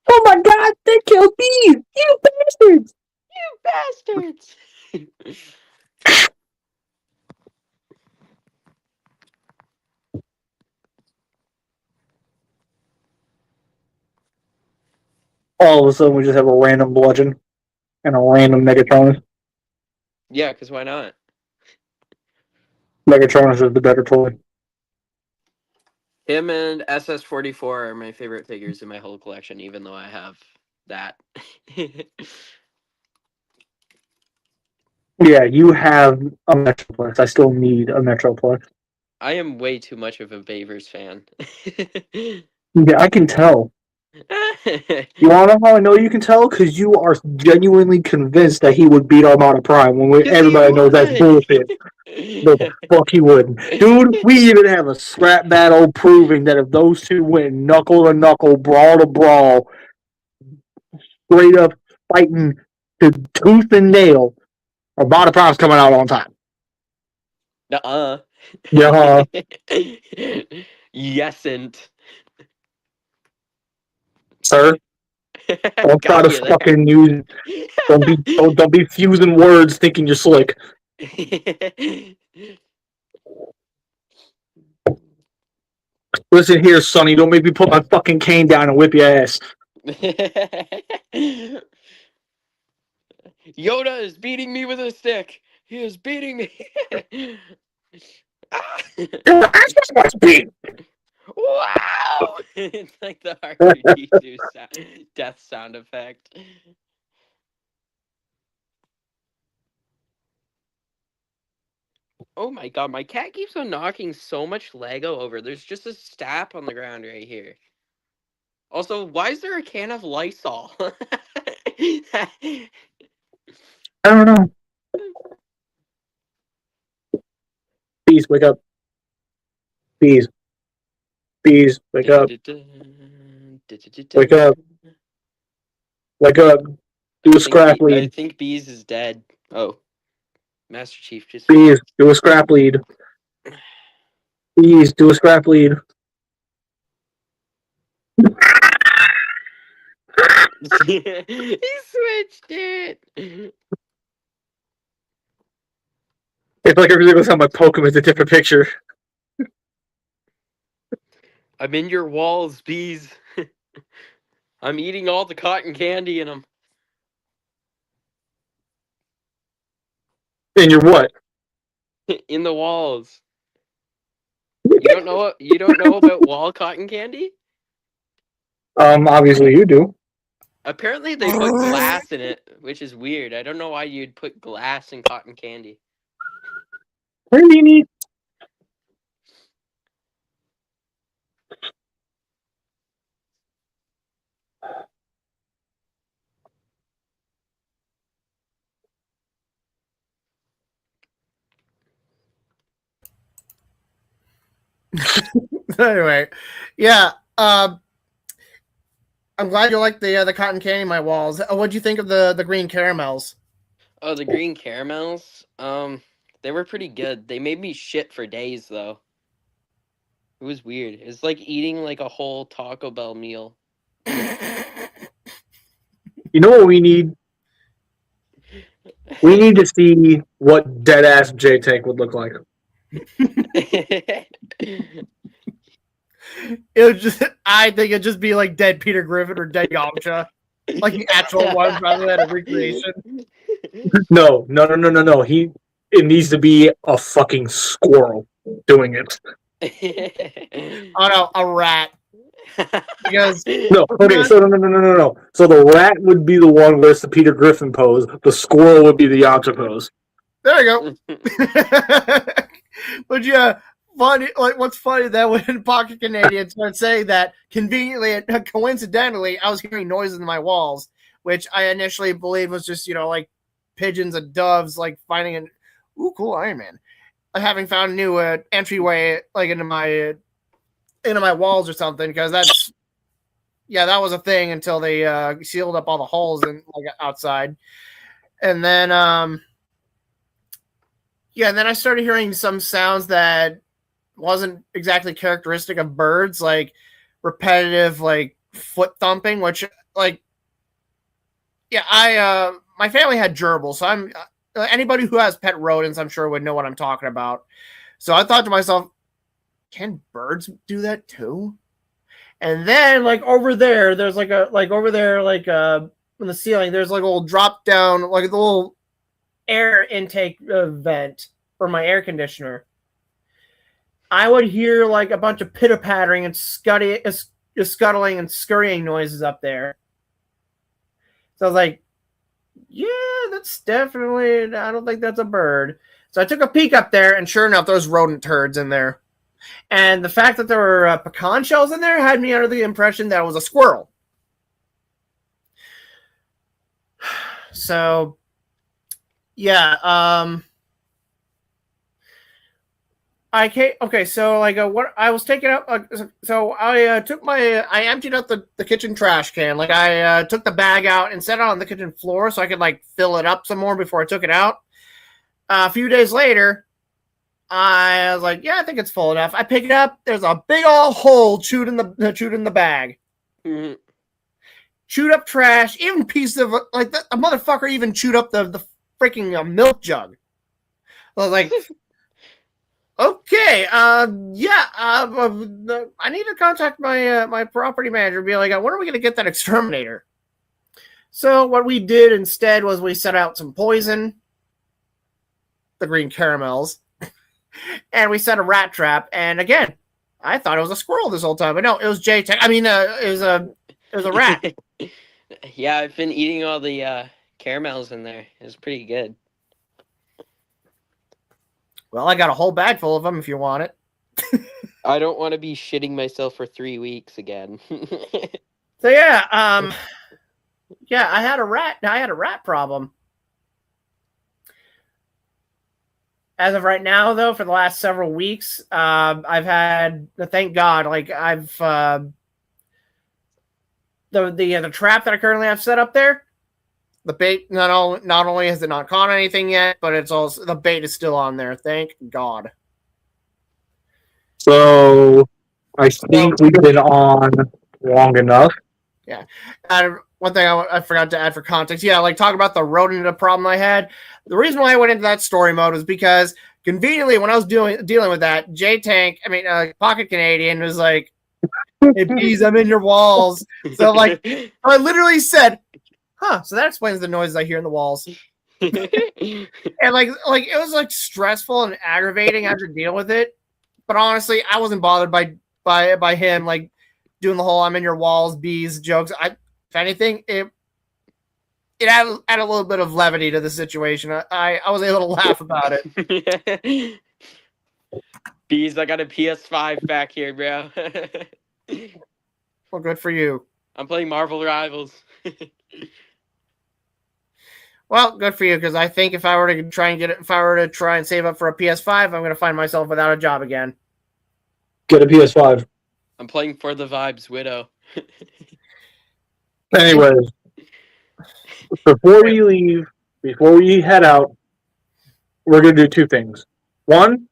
Oh my god, they killed bees! You bastards! You bastards. All of a sudden, we just have a random bludgeon and a random Megatronus. Yeah, because why not? Megatronus is the better toy. Him and SS-44 are my favorite figures in my whole collection, even though I have that. Yeah, you have a Metroplex. I still need a Metroplex. I am way too much of a Bavers fan. Yeah, I can tell. You wanna know how I know you can tell? Because you are genuinely convinced that he would beat Armada Prime when everybody knows that's bullshit. The fuck he wouldn't. Dude, we even have a scrap battle proving that if those two went knuckle to knuckle, brawl to brawl, straight up fighting to tooth and nail, A lot of products coming out on time. Nuh-uh. Yeah. Yesn't. Sir, don't try Got to you there. fucking use. Don't be fusing words thinking you're slick. Listen here, Sonny. Don't make me put my fucking cane down and whip your ass. Yoda is beating me with a stick. He is beating me. Your ass was beat. Wow! It's like the R2D2 death sound effect. Oh my god, my cat keeps on knocking so much Lego over. There's just a stap on the ground right here. Also, why is there a can of Lysol? I don't know. Bees, wake up. Bees. Bees, wake up. Wake up. Wake up. Do a scrap I lead. think Bees is dead. Oh. Master Chief just Bees, do a scrap lead. Bees, do a scrap lead. He switched it. It's like every single time I poke him, it's a different picture. I'm in your walls, Bees. I'm eating all the cotton candy in them. And you're what? In the walls. You don't know about wall cotton candy? Obviously you do. Apparently they put glass in it, which is weird. I don't know why you'd put glass in cotton candy. Pretty neat. Anyway, yeah. I'm glad you like the cotton candy in my walls. What'd you think of the green caramels? Oh, the green caramels? They were pretty good. They made me shit for days though. It was weird. It's like eating like a whole Taco Bell meal. You know what we need? We need to see what dead ass J Tank would look like. I think it'd just be like dead Peter Griffin or dead Yamcha, like the actual ones rather than a recreation. No. It needs to be a fucking squirrel doing it. Oh no, a rat. Because No, okay, so no. So the rat would be the one where it's the Peter Griffin pose. The squirrel would be the Yamcha pose. there you go. But yeah, funny. Like, what's funny that when Pocket Canadian started saying that conveniently and coincidentally, I was hearing noises in my walls, which I initially believed was just like pigeons and doves like finding an cool Iron Man, having found a new entryway like into my walls or something, because that was a thing until they sealed up all the holes and like outside, and then then I started hearing some sounds that wasn't exactly characteristic of birds, like repetitive like foot thumping, which like my family had gerbils, so I'm anybody who has pet rodents I'm sure would know what I'm talking about. So I thought to myself, can birds do that too? And then like over there, there's like in the ceiling, there's like a little drop down, like the little air intake vent for my air conditioner. I would hear like a bunch of pitter pattering and scuttling and scurrying noises up there. So I was like, yeah, that's definitely, I don't think that's a bird. So I took a peek up there, and sure enough, there's rodent turds in there. And the fact that there were pecan shells in there had me under the impression that it was a squirrel. So, yeah, so like what I was taking out, so I I emptied out the kitchen trash can. Like I took the bag out and set it on the kitchen floor so I could like fill it up some more before I took it out. A few days later, I was like, yeah, I think it's full enough. I pick it up. There's a big old hole chewed in the bag. Mhm. Chewed up trash, even piece of like a motherfucker even chewed up the freaking milk jug. I was like, okay, yeah, I need to contact my my property manager and be like, when are we going to get that exterminator? So what we did instead was we set out some poison, the green caramels, and we set a rat trap. And again, I thought it was a squirrel this whole time, but no, it was J-Tech. I mean, it was a rat. Yeah, I've been eating all the caramels in there. It was pretty good. Well, I got a whole bag full of them if you want it. I don't want to be shitting myself for 3 weeks again. So yeah, yeah, I had a rat problem. As of right now, though, for the last several weeks, I've had, thank God, like I've the trap that I currently have set up there. The bait not only has it not caught anything yet, but it's also the bait is still on there. Thank God. So I think we've been on long enough. One thing I forgot to add for context. Yeah, like talk about the rodent problem I had. The reason why I went into that story mode was because conveniently when I was dealing with that, Pocket Canadian was like, "Hey, bees, I'm in your walls." So like, I literally said, "Huh." So that explains the noises I hear in the walls. And like it was like stressful and aggravating having to deal with it. But honestly, I wasn't bothered by him like doing the whole "I'm in your walls" bees jokes. If anything, it added a little bit of levity to the situation. I was able to laugh about it. Bees, I got a PS5 back here, bro. Well, good for you. I'm playing Marvel Rivals. Well, good for you, because I think if I were to try and save up for a PS5, I'm going to find myself without a job again. Get a PS5. I'm playing For the Vibes Widow. Anyways, before we head out, we're going to do two things. One,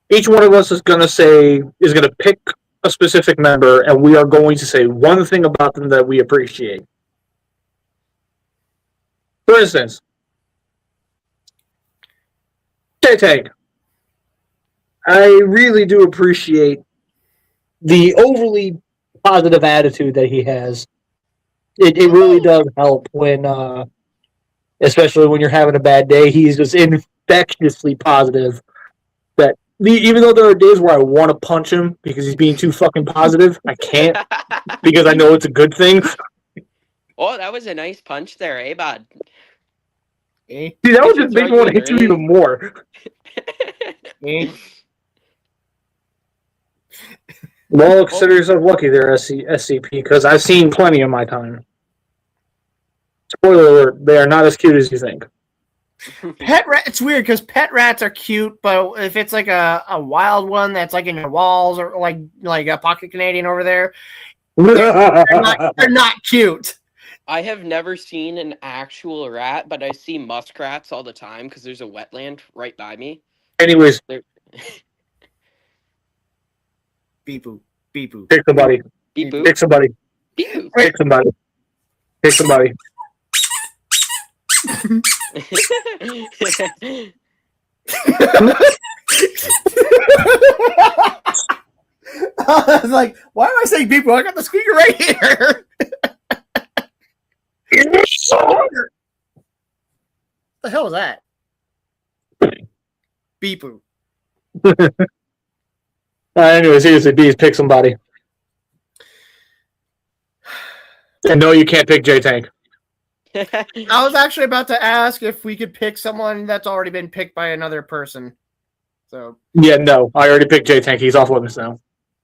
each one of us is going to pick a specific member, and we are going to say one thing about them that we appreciate. For instance, J-Tank. I really do appreciate the overly positive attitude that he has. It really does help when, especially when you're having a bad day. He's just infectiously positive. That even though there are days where I want to punch him because he's being too fucking positive, I can't because I know it's a good thing. Oh, that was a nice punch there, eh, bud? Eh? See, that would just make me want to hit you even more. Eh? Well, consider yourself lucky there, SCP, because I've seen plenty in my time. Spoiler alert, they are not as cute as you think. Pet rat. It's weird because pet rats are cute, but if it's like a wild one that's like in your walls or like a Pocket Canadian over there, they're not cute. I have never seen an actual rat, but I see muskrats all the time because there's a wetland right by me. Anyways, Beep boo. Beep boo. pick somebody. Beep boop. Pick somebody. Beep boop. Pick somebody. Pick somebody. I was like, why am I saying beep boo? I got the squeaker right here. What the hell was that? Beep boo. Anyways, seriously, bees, pick somebody. And no, you can't pick J-Tank. I was actually about to ask if we could pick someone that's already been picked by another person. So Yeah, no, I already picked J-Tank. He's off limits now.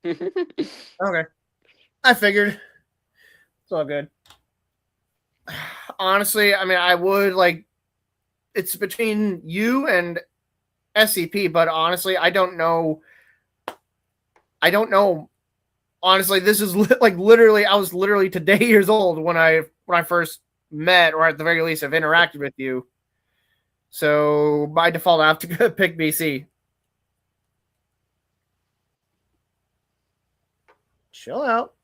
okay, I figured it's all good. Honestly, I mean, I would like it's between you and SCP, but honestly, I don't know. Honestly, this is like literally, I was literally today years old when I first met, or at the very least, have interacted with you. So by default, I have to pick BC. Chill out.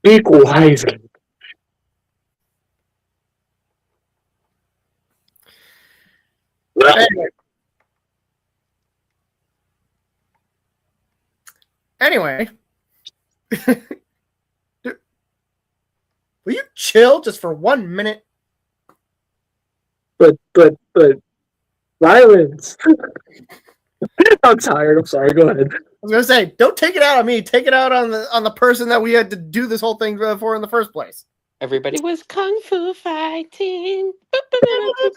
Equalizer. Anyway. Will you chill just for 1 minute? But violence. I'm tired. I'm sorry. Go ahead. I was gonna say, don't take it out on me. Take it out on the person that we had to do this whole thing for in the first place. Everybody was kung fu fighting. Those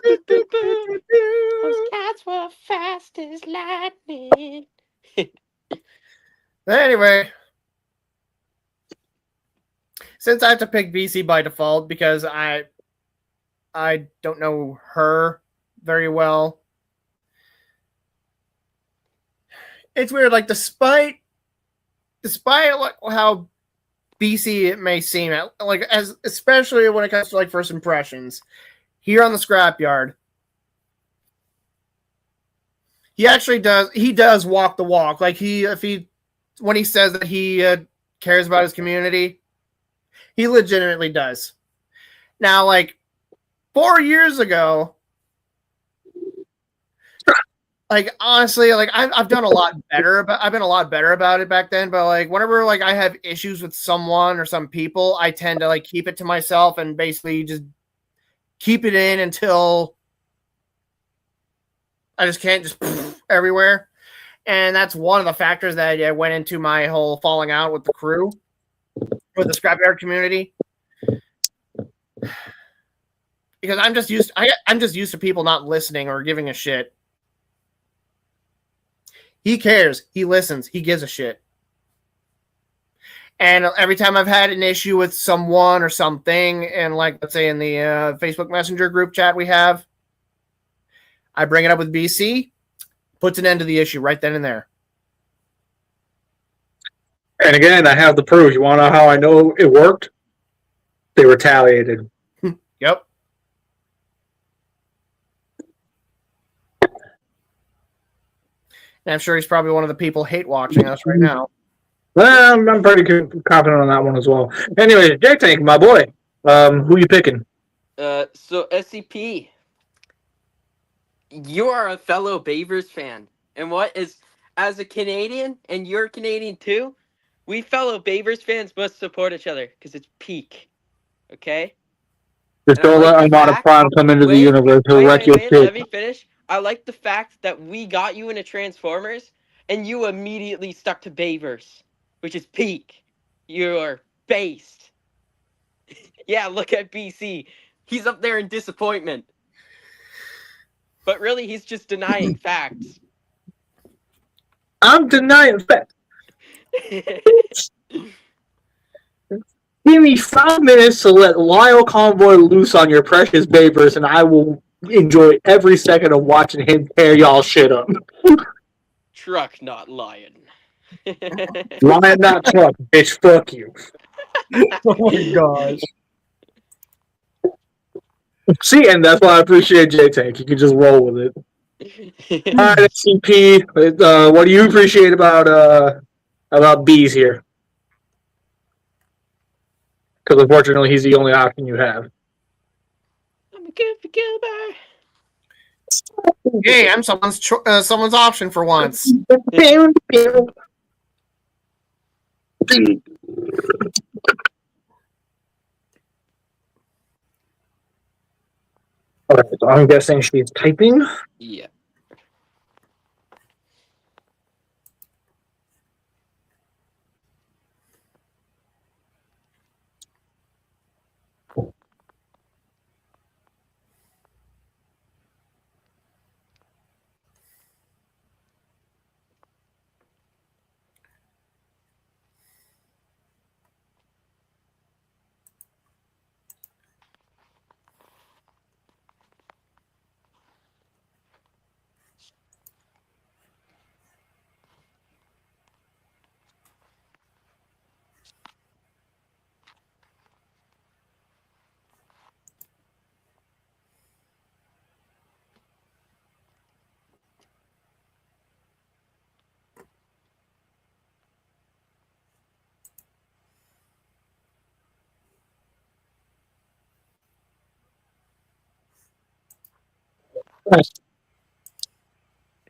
cats were fast as lightning. Anyway, since I have to pick BC by default because I don't know her very well. It's weird, like despite like how BC it may seem, like as especially when it comes to like first impressions, here on the scrapyard, he actually does walk the walk. Like when he says that he cares about his community, he legitimately does. Now, like 4 years ago, like honestly, like I've done a lot better, but I've been a lot better about it back then. But like whenever like I have issues with someone or some people, I tend to like keep it to myself and basically just keep it in until I just can't just everywhere. And that's one of the factors that went into my whole falling out with the crew, with the scrapyard community. Because I'm just used to people not listening or giving a shit. He cares. He listens. He gives a shit. And every time I've had an issue with someone or something, and like, let's say in the Facebook Messenger group chat we have, I bring it up with BC, puts an end to the issue right then and there. And again, I have the proof. You want to know how I know it worked? They retaliated. Yep. And I'm sure he's probably one of the people hate watching us right now. Well, I'm pretty confident on that one as well. Anyway, J Tank, my boy, who you picking? So SCP, you are a fellow Beavers fan, and what is as a Canadian, and you're Canadian too, we fellow Beavers fans must support each other because it's peak. Okay. Just And I don't like let the Armada fact- Prime come into the universe. He'll wreck your Let shit. me finish. I like the fact that we got you into Transformers, and you immediately stuck to Beavers, which is peak. You're based. Yeah, look at BC. He's up there in disappointment. But really, he's just denying facts. I'm denying fact. Give me 5 minutes to let Lyle Convoy loose on your precious Babers, and I will enjoy every second of watching him tear y'all shit up. Truck, not lion. Lion, not truck, bitch. Fuck you. Oh my gosh. See, and that's why I appreciate J Tank. You can just roll with it. All right, SCP. What do you appreciate about bees here? Because unfortunately, he's the only option you have. I'm a goofy goober. Hey, I'm someone's option for once. All right, so I'm guessing she's typing. Yeah.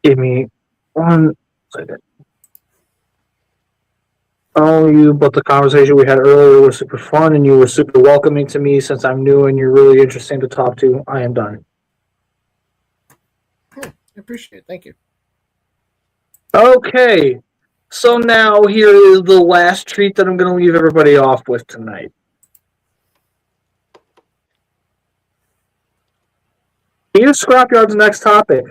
Give me 1 second. Oh, you, but the conversation we had earlier was super fun and you were super welcoming to me since I'm new and you're really interesting to talk to. I am done. I appreciate it. Thank you. Okay. So now here is the last treat that I'm going to leave everybody off with tonight. Here's Scrapyard's next topic.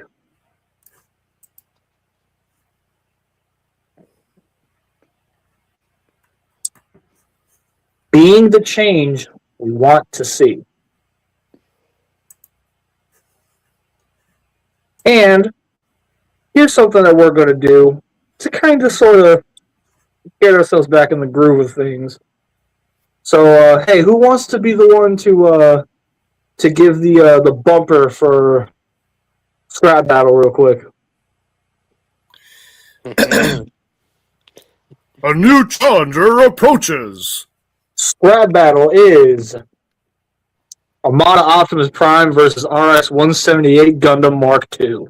Being the change we want to see. And here's something that we're going to do to kind of sort of get ourselves back in the groove of things. So, hey, who wants to be the one to give the bumper for Scrap Battle real quick? A new challenger approaches. Scrap Battle is Armada Optimus Prime versus RX 178 Gundam Mark II.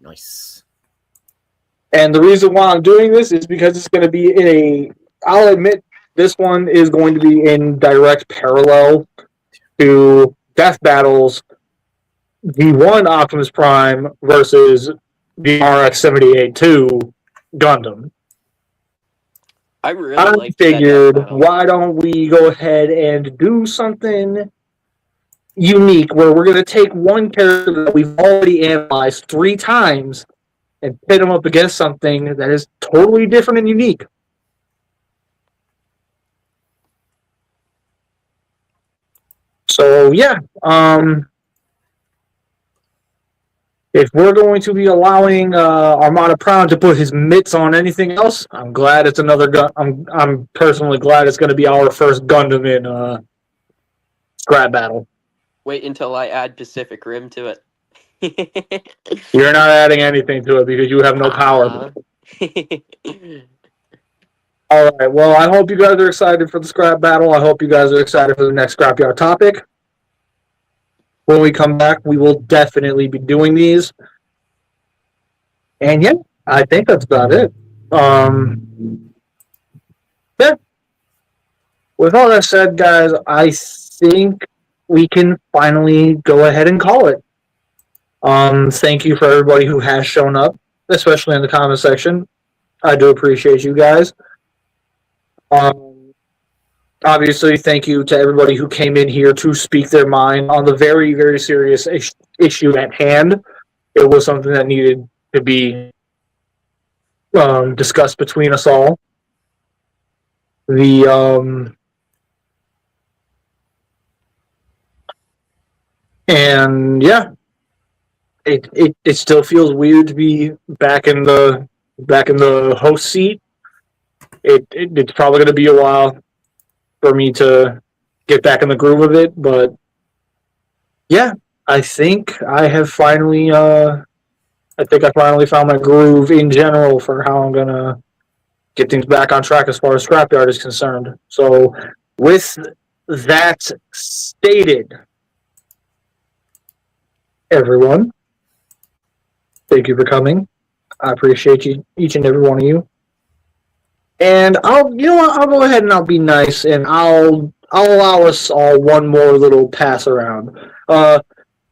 Nice. And the reason why I'm doing this is because it's going to be in a. I'll admit this one is going to be in direct parallel to Death Battle's V1 Optimus Prime versus the RX 78-2 Gundam. I really I like figured, why don't we go ahead and do something unique where we're going to take one character that we've already analyzed 3 times and pit them up against something that is totally different and unique. So, yeah. If we're going to be allowing Armada Prime to put his mitts on anything else, I'm glad it's another gun. I'm personally glad it's going to be our first Gundam in Scrap Battle. Wait until I add Pacific Rim to it. You're not adding anything to it because you have no power. All right. Well, I hope you guys are excited for the Scrap Battle. I hope you guys are excited for the next Scrapyard topic. When we come back, we will definitely be doing these. And yeah, I think that's about it. Yeah. With all that said, guys, I think we can finally go ahead and call it. Thank you for everybody who has shown up, especially in the comment section. I do appreciate you guys. Obviously, thank you to everybody who came in here to speak their mind on the very, very serious issue at hand. It was something that needed to be discussed between us all. And yeah, it still feels weird to be back in the host seat. It's probably going to be a while for me to get back in the groove of it, but yeah, I think I finally found my groove in general for how I'm gonna get things back on track as far as Scrapyard is concerned. So with that stated, everyone, thank you for coming. I appreciate you, each and every one of you. And I'll go ahead and I'll be nice and I'll allow us all one more little pass around.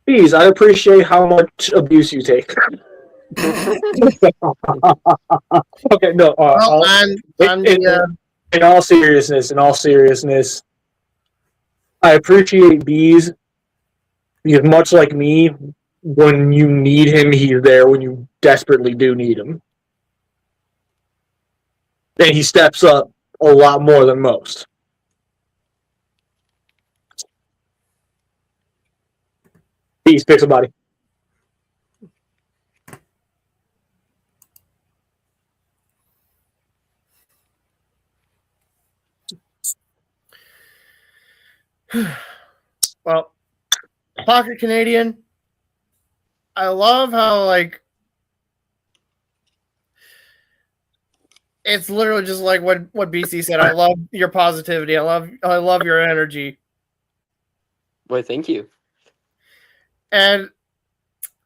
Please, I appreciate how much abuse you take. Okay, no. In all seriousness, I appreciate Bees because much like me, when you need him, he's there when you desperately do need him. And he steps up a lot more than most. Peace, pick somebody. Well, Pocket Canadian, I love how, like, it's literally just like what BC said. I love your positivity. I love your energy. Boy, thank you. And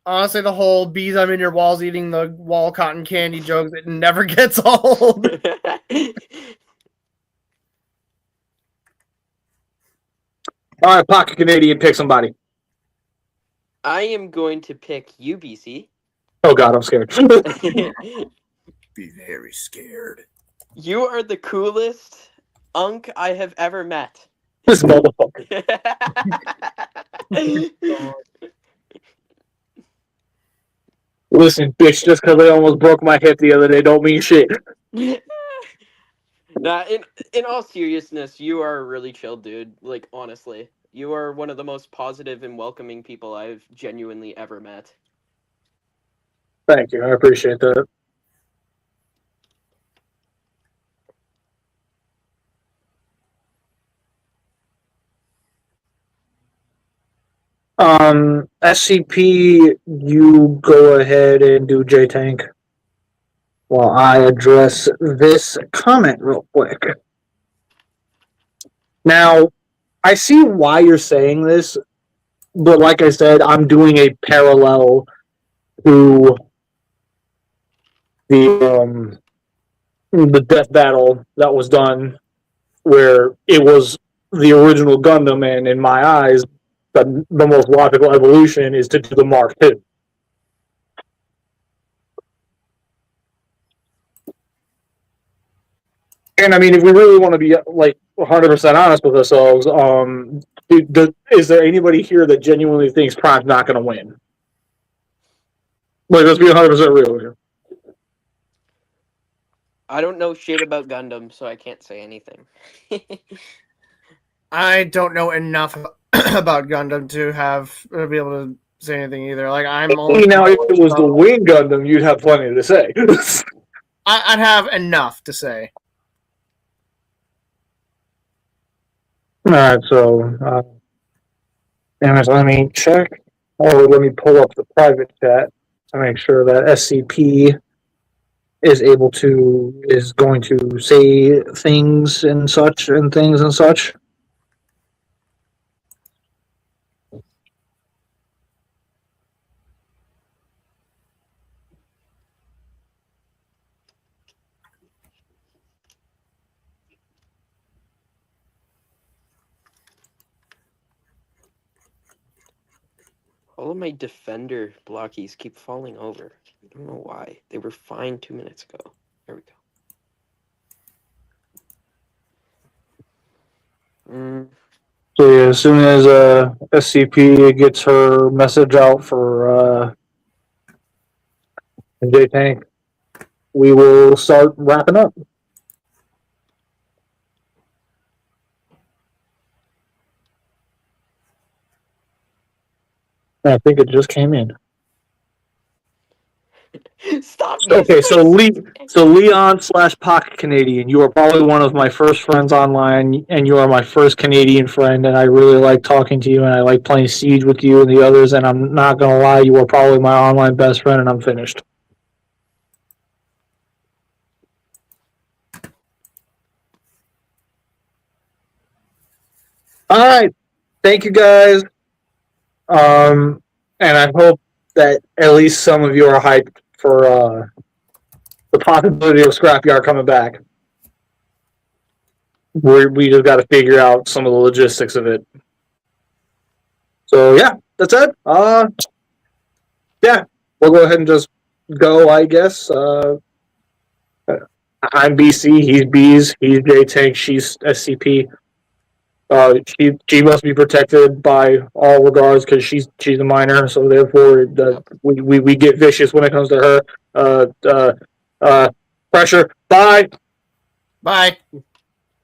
Honestly, the whole bees I'm in your walls eating the wall cotton candy joke, it never gets old. All right, Pocket Canadian, pick somebody. I am going to pick UBC. Oh God, I'm scared. Be very scared. You are the coolest unk I have ever met. This motherfucker. Listen, bitch, just because I almost broke my hip the other day don't mean shit. Nah, in all seriousness, you are a really chill dude. Like, honestly. You are one of the most positive and welcoming people I've genuinely ever met. Thank you, I appreciate that. SCP, you go ahead and do J-Tank while I address this comment real quick. Now, I see why you're saying this, but like I said, I'm doing a parallel to the death battle that was done, where it was the original Gundam, and in my eyes, the most logical evolution is to do the Mark II. And I mean, if we really want to be like 100% honest with ourselves, is there anybody here that genuinely thinks Prime's not going to win? Like, let's be 100% real here. I don't know shit about Gundam, so I can't say anything. I don't know enough about Gundam to be able to say anything either. Like I'm only Now, if it was the Wing Gundam, you'd have plenty to say. I'd have enough to say. All right, so let me check, or let me pull up the private chat to make sure that SCP is going to say things and such and things and such. All of my defender blockies keep falling over. I don't know why. They were fine 2 minutes ago. There we go. So yeah, as soon as SCP gets her message out for J-Tank, we will start wrapping up. I think it just came in. Stop. Okay, so Leon/Pocket Canadian, you are probably one of my first friends online, and you are my first Canadian friend, and I really like talking to you, and I like playing Siege with you and the others, and I'm not gonna lie, you are probably my online best friend, and I'm finished. Alright, thank you guys. And I hope that at least some of you are hyped for the possibility of Scrapyard coming back. We just got to figure out some of the logistics of it. So yeah, that's it. Yeah, we'll go ahead and just go, I guess. I'm BC, he's Bees, he's J-Tank, she's SCP. She must be protected by all regards because she's a minor, so therefore we get vicious when it comes to her. Pressure. Bye. Bye.